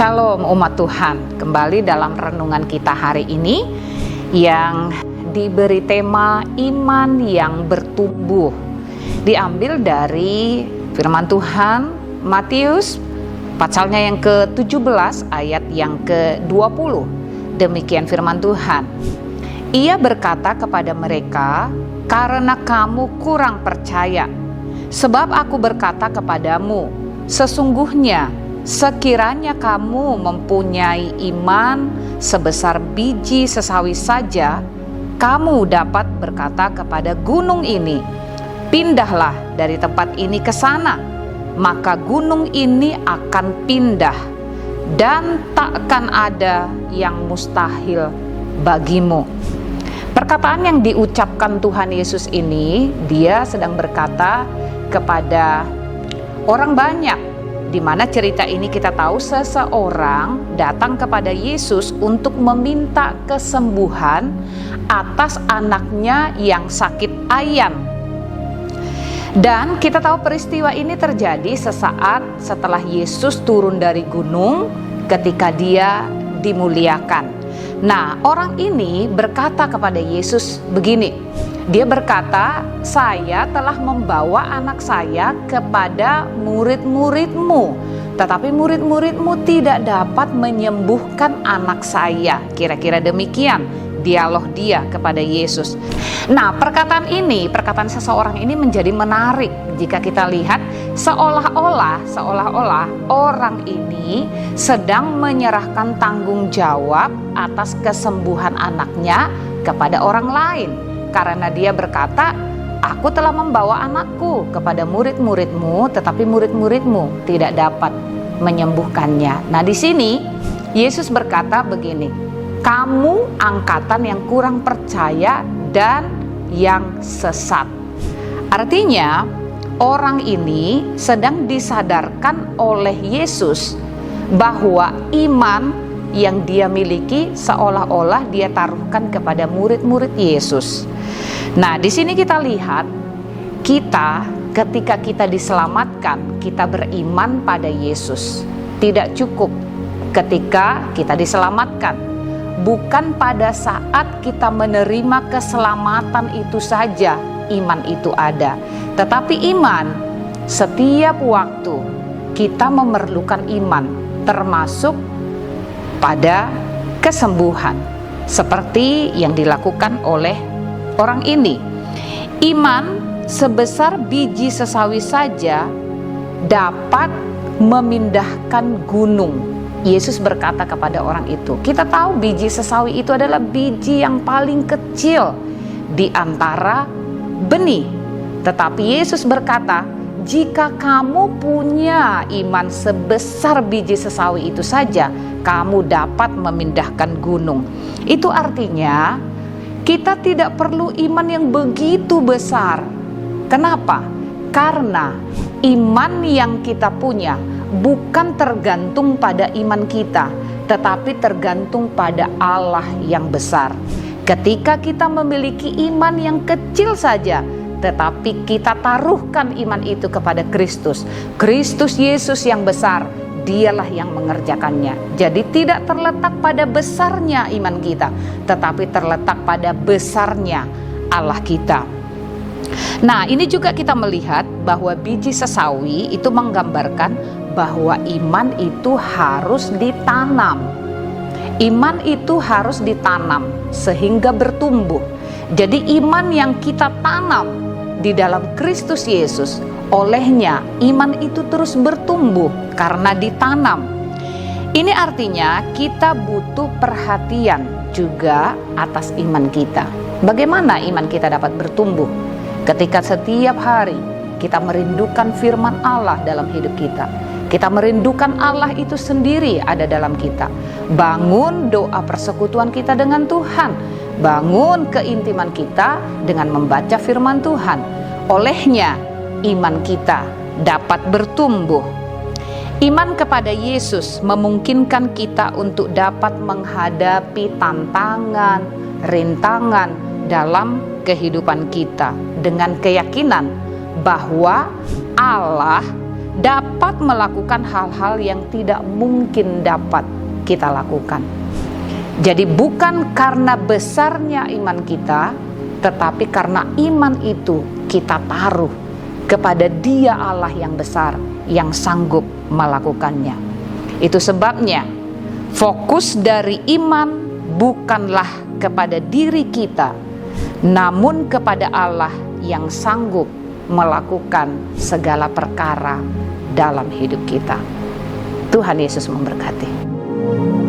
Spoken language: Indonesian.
Shalom umat Tuhan, kembali dalam renungan kita hari ini yang diberi tema iman yang bertumbuh. Diambil dari firman Tuhan Matius pasalnya yang ke-17 ayat yang ke-20. Demikian firman Tuhan. Ia berkata kepada mereka, "Karena kamu kurang percaya, sebab aku berkata kepadamu, sesungguhnya sekiranya kamu mempunyai iman sebesar biji sesawi saja, kamu dapat berkata kepada gunung ini, pindahlah dari tempat ini ke sana, maka gunung ini akan pindah, dan takkan ada yang mustahil bagimu." Perkataan yang diucapkan Tuhan Yesus ini, dia sedang berkata kepada orang banyak, di mana cerita ini kita tahu seseorang datang kepada Yesus untuk meminta kesembuhan atas anaknya yang sakit ayan. Dan kita tahu peristiwa ini terjadi sesaat setelah Yesus turun dari gunung ketika dia dimuliakan. Nah, orang ini berkata kepada Yesus begini. Dia berkata, "Saya telah membawa anak saya kepada murid-muridmu, tetapi murid-muridmu tidak dapat menyembuhkan anak saya." Kira-kira demikian dialog dia kepada Yesus. Nah, perkataan seseorang ini menjadi menarik jika kita lihat seolah-olah orang ini sedang menyerahkan tanggung jawab atas kesembuhan anaknya kepada orang lain. Karena dia berkata, "Aku telah membawa anakku kepada murid-muridmu, tetapi murid-muridmu tidak dapat menyembuhkannya." Nah, di sini Yesus berkata begini, "Kamu angkatan yang kurang percaya dan yang sesat." Artinya, orang ini sedang disadarkan oleh Yesus bahwa iman yang dia miliki seolah-olah dia taruhkan kepada murid-murid Yesus. Nah, di sini kita lihat, ketika kita diselamatkan, kita beriman pada Yesus. Tidak cukup ketika kita diselamatkan. Bukan pada saat kita menerima keselamatan itu saja iman itu ada. Tetapi iman, setiap waktu kita memerlukan iman, termasuk pada kesembuhan, seperti yang dilakukan oleh orang ini. Iman sebesar biji sesawi saja dapat memindahkan gunung. Yesus berkata kepada orang itu, kita tahu biji sesawi itu adalah biji yang paling kecil di antara benih. Tetapi Yesus berkata, jika kamu punya iman sebesar biji sesawi itu saja, kamu dapat memindahkan gunung. Itu artinya kita tidak perlu iman yang begitu besar. Kenapa? Karena iman yang kita punya bukan tergantung pada iman kita, tetapi tergantung pada Allah yang besar. Ketika kita memiliki iman yang kecil saja, tetapi kita taruhkan iman itu kepada Kristus Yesus yang besar, dialah yang mengerjakannya. Jadi tidak terletak pada besarnya iman kita, tetapi terletak pada besarnya Allah kita. Nah, ini juga kita melihat bahwa biji sesawi itu menggambarkan bahwa iman itu harus ditanam. Iman itu harus ditanam sehingga bertumbuh. Jadi iman yang kita tanam di dalam Kristus Yesus, olehnya iman itu terus bertumbuh karena ditanam. Ini artinya kita butuh perhatian juga atas iman kita. Bagaimana iman kita dapat bertumbuh? Ketika setiap hari kita merindukan firman Allah dalam hidup kita. Kita merindukan Allah itu sendiri ada dalam kita. Bangun doa persekutuan kita dengan Tuhan. Bangun keintiman kita dengan membaca firman Tuhan. Olehnya iman kita dapat bertumbuh. Iman kepada Yesus memungkinkan kita untuk dapat menghadapi tantangan, rintangan dalam kehidupan kita dengan keyakinan bahwa Allah dapat melakukan hal-hal yang tidak mungkin dapat kita lakukan. Jadi bukan karena besarnya iman kita, tetapi karena iman itu kita taruh kepada Dia Allah yang besar, yang sanggup melakukannya. Itu sebabnya fokus dari iman bukanlah kepada diri kita, namun kepada Allah yang sanggup melakukan segala perkara dalam hidup kita. Tuhan Yesus memberkati.